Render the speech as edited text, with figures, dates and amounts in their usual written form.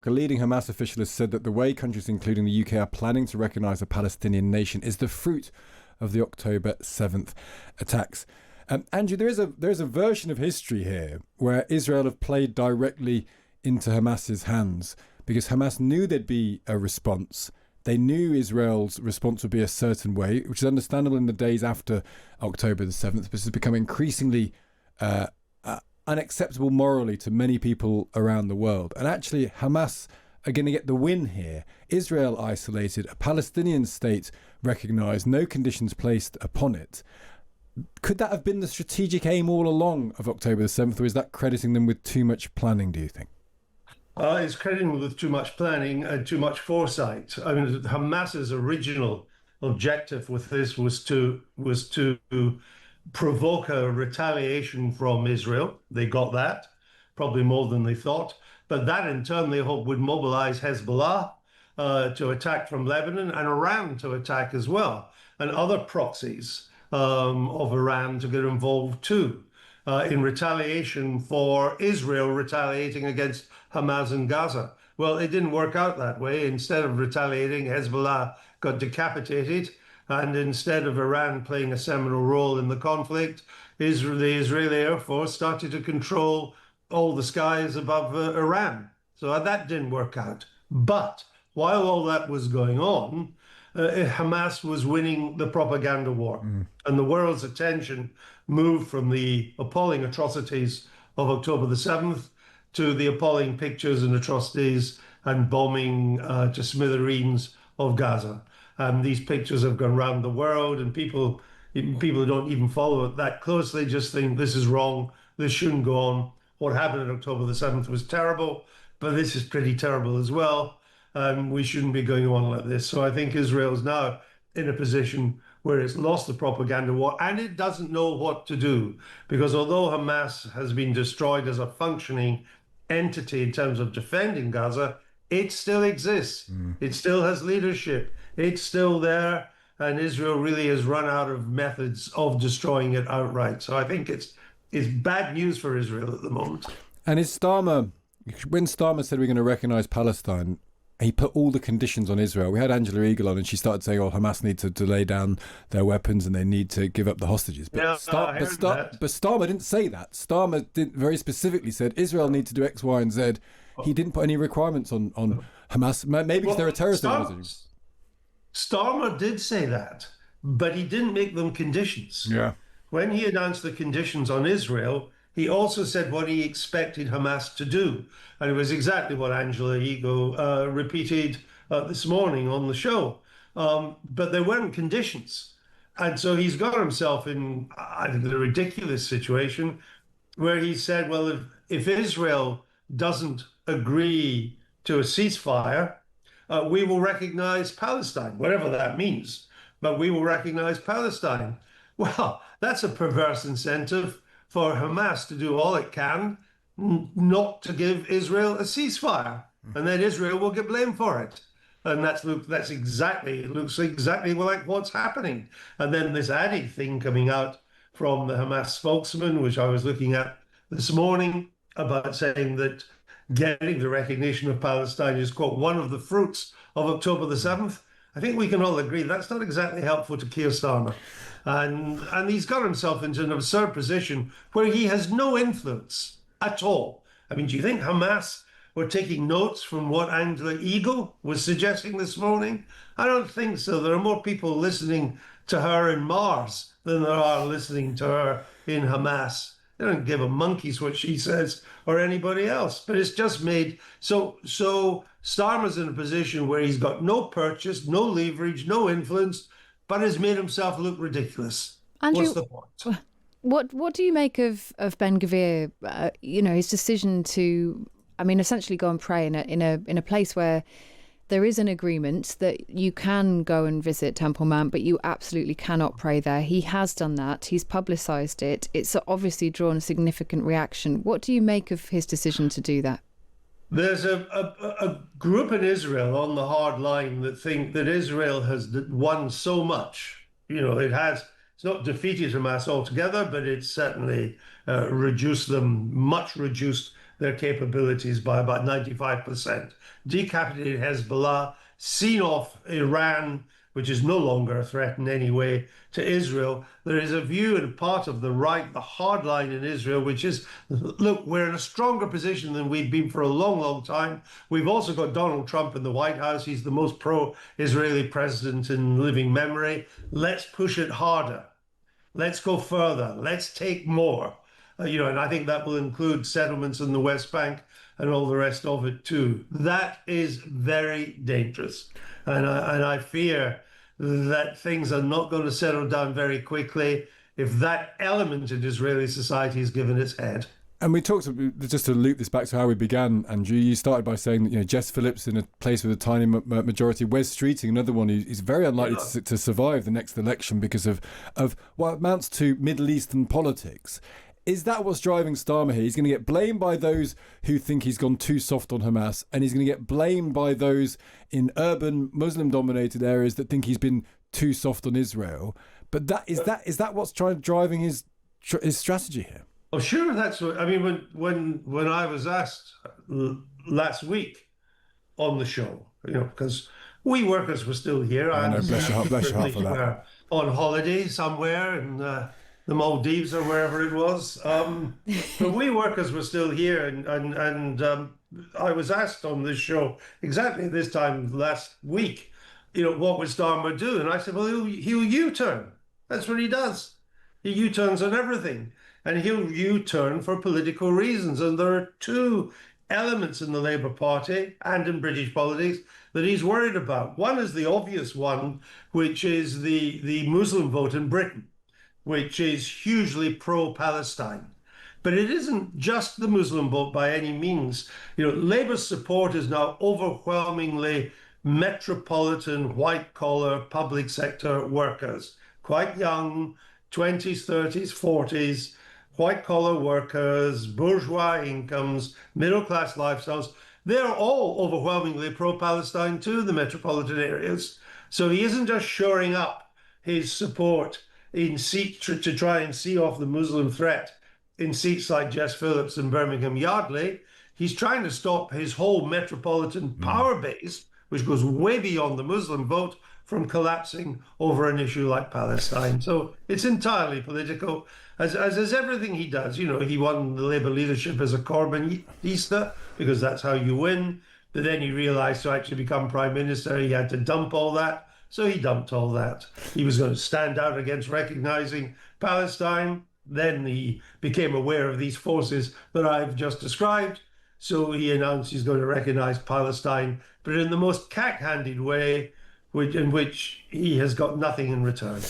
A leading Hamas official has said that the way countries, including the UK, are planning to recognise a Palestinian nation is the fruit of the October 7th attacks. Andrew, there is a version of history here where Israel have played directly into Hamas's hands because Hamas knew there'd be a response. They knew Israel's response would be a certain way, which is understandable in the days after October the 7th, but has become increasingly unacceptable morally to many people around the world. And actually, Hamas are going to get the win here. Israel isolated, a Palestinian state recognised, no conditions placed upon it. Could that have been the strategic aim all along of October the 7th, or is that crediting them with too much planning, do you think? It's crediting them with too much planning and too much foresight. I mean, Hamas's original objective with this was to provoke a retaliation from Israel. They got that, probably more than they thought. But that in turn, they hope would mobilize Hezbollah to attack from Lebanon and Iran to attack as well, and other proxies of Iran to get involved too, in retaliation for Israel retaliating against Hamas in Gaza. Well, it didn't work out that way. Instead of retaliating, Hezbollah got decapitated. And instead of Iran playing a seminal role in the conflict, the Israeli Air Force started to control all the skies above Iran. So that didn't work out. But while all that was going on, Hamas was winning the propaganda war. And the world's attention moved from the appalling atrocities of October the 7th to the appalling pictures and atrocities and bombing to smithereens of Gaza. These pictures have gone around the world, and people who don't even follow it that closely just think this is wrong, this shouldn't go on. What happened on October the 7th was terrible, but this is pretty terrible as well. We shouldn't be going on like this. So I think Israel's now in a position where it's lost the propaganda war and it doesn't know what to do. Because although Hamas has been destroyed as a functioning entity in terms of defending Gaza, it still exists. It still has leadership. It's still there. And Israel really has run out of methods of destroying it outright. So I think it's bad news for Israel at the moment. And when Starmer said we're going to recognise Palestine, he put all the conditions on Israel. We had Angela Eagle on and she started saying, oh, Hamas need to lay down their weapons and they need to give up the hostages. But, but Starmer didn't say that. Starmer very specifically said Israel need to do X, Y, and Z. He didn't put any requirements on Hamas, maybe because they're a terrorist organization. Starmer did say that, but he didn't make them conditions. Yeah. When he announced the conditions on Israel, he also said what he expected Hamas to do. And it was exactly what Angela Eagle repeated this morning on the show. But there weren't conditions. And so he's got himself in, I think, a ridiculous situation where he said, well, if Israel doesn't agree to a ceasefire, we will recognize Palestine, whatever that means. But we will recognize Palestine. Well, that's a perverse incentive for Hamas to do all it can not to give Israel a ceasefire, and then Israel will get blamed for it. And it looks exactly like what's happening. And then this added thing coming out from the Hamas spokesman, which I was looking at this morning, about saying that getting the recognition of Palestine is, quote, one of the fruits of October the 7th. I think we can all agree that's not exactly helpful to Keir Starmer. And he's got himself into an absurd position where he has no influence at all. I mean, do you think Hamas were taking notes from what Angela Eagle was suggesting this morning? I don't think so. There are more people listening to her in Mars than there are listening to her in Hamas. They don't give a monkey's what she says or anybody else. But it's just made so Starmer's in a position where he's got no purchase, no leverage, no influence, but has made himself look ridiculous. Andrew, what's the point? What do you make of Ben Gvir? His decision to, essentially go and pray in a place where there is an agreement that you can go and visit Temple Mount, but you absolutely cannot pray there. He has done that. He's publicised it. It's obviously drawn a significant reaction. What do you make of his decision to do that? There's a group in Israel on the hard line that think that Israel has won so much. It's not defeated Hamas altogether, but it's certainly reduced their capabilities by about 95%, decapitated Hezbollah, seen off Iran, which is no longer a threat in any way to Israel. There is a view and part of the right, the hardline in Israel, which is, look, we're in a stronger position than we've been for a long, long time. We've also got Donald Trump in the White House. He's the most pro-Israeli president in living memory. Let's push it harder. Let's go further. Let's take more. And I think that will include settlements in the West Bank and all the rest of it too. That is very dangerous. And I fear that things are not going to settle down very quickly if that element in Israeli society is given its head. And we talked, just to loop this back to how we began, Andrew, you started by saying that, Jess Phillips in a place with a tiny majority, Wes Streeting, another one who's very unlikely to survive the next election because of what amounts to Middle Eastern politics. Is that what's driving Starmer here? He's going to get blamed by those who think he's gone too soft on Hamas, and he's going to get blamed by those in urban Muslim-dominated areas that think he's been too soft on Israel. But is that what's driving his strategy here? Oh, sure. That's what I mean. When I was asked last week on the show, because we workers were still here. I know, bless your heart for that. On holiday somewhere in the Maldives or wherever it was. But we workers were still here, and I was asked on this show exactly this time last week, what would Starmer do? And I said, well, he'll U-turn. That's what he does. He U-turns on everything. And he'll U-turn for political reasons. And there are two elements in the Labour Party and in British politics that he's worried about. One is the obvious one, which is the Muslim vote in Britain, which is hugely pro-Palestine. But it isn't just the Muslim vote by any means. Labour's support is now overwhelmingly metropolitan, white-collar, public sector workers, quite young, 20s, 30s, 40s, white-collar workers, bourgeois incomes, middle-class lifestyles. They're all overwhelmingly pro-Palestine too, the metropolitan areas. So he isn't just shoring up his support in seats to try and see off the Muslim threat in seats like Jess Phillips and Birmingham Yardley. He's trying to stop his whole metropolitan power base, which goes way beyond the Muslim vote, from collapsing over an issue like Palestine. So it's entirely political, as is everything he does. He won the Labour leadership as a Corbynista because that's how you win. But then he realised to actually become Prime Minister, he had to dump all that. So he dumped all that. He was going to stand out against recognising Palestine. Then he became aware of these forces that I've just described. So he announced he's going to recognise Palestine, but in the most cack-handed way, in which he has got nothing in return.